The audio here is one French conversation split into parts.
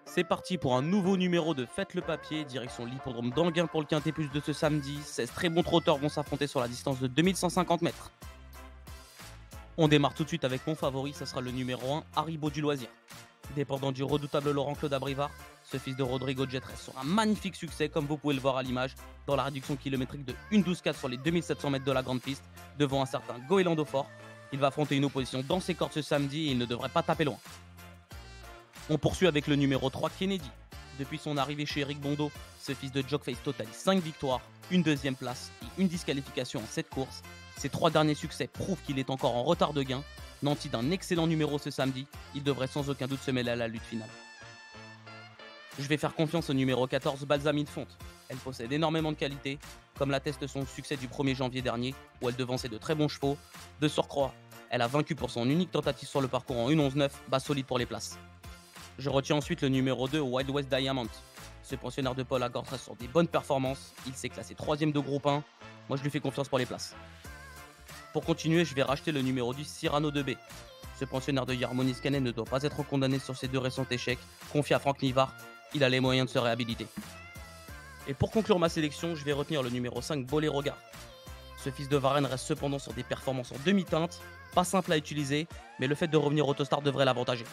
C'est parti pour un nouveau numéro de Faites le papier, direction l'hippodrome d'Anguin pour le Quintet Plus de ce samedi. 16 très bons trotteurs vont s'affronter sur la distance de 2150 mètres. On démarre tout de suite avec mon favori, ça sera le numéro 1, Haribo du Loisir. Dépendant du redoutable Laurent-Claude Abrivard, ce fils de Rodrigo Jetres sur un magnifique succès comme vous pouvez le voir à l'image, dans la réduction kilométrique de 1,12,4 sur les 2700 mètres de la grande piste, devant un certain Goélando Fort. Il va affronter une opposition dans ses cordes ce samedi et il ne devrait pas taper loin. On poursuit avec le numéro 3, Kennedy. Depuis son arrivée chez Eric Bondo, ce fils de Jockface totalise 5 victoires, une deuxième place et une disqualification en 7 courses. Ses 3 derniers succès prouvent qu'il est encore en retard de gain. Nanti d'un excellent numéro ce samedi, il devrait sans aucun doute se mêler à la lutte finale. Je vais faire confiance au numéro 14, Balsamine Fonte. Elle possède énormément de qualités, comme l'atteste son succès du 1er janvier dernier, où elle devançait de très bons chevaux. De surcroît, elle a vaincu pour son unique tentative sur le parcours en 1,11,9, bas solide pour les places. Je retiens ensuite le numéro 2, Wild West Diamond. Ce pensionnaire de Paul Agortra sur des bonnes performances, il s'est classé 3ème de groupe 1. Moi je lui fais confiance pour les places. Pour continuer, je vais racheter le numéro 10, Cyrano de B. Ce pensionnaire de Yarmonis Canet ne doit pas être condamné sur ses 2 récents échecs. Confié à Franck Nivard, il a les moyens de se réhabiliter. Et pour conclure ma sélection, je vais retenir le numéro 5, Boléro Gare. Ce fils de Varenne reste cependant sur des performances en demi-teinte, pas simple à utiliser, mais le fait de revenir au Autostar devrait l'avantager.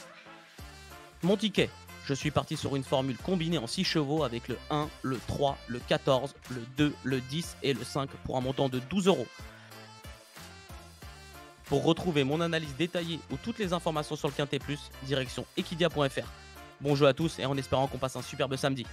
Mon ticket, je suis parti sur une formule combinée en 6 chevaux avec le 1, le 3, le 14, le 2, le 10 et le 5 pour un montant de 12 €. Pour retrouver mon analyse détaillée ou toutes les informations sur le Quintet Plus, direction equidia.fr. Bon jeu à tous et en espérant qu'on passe un superbe samedi.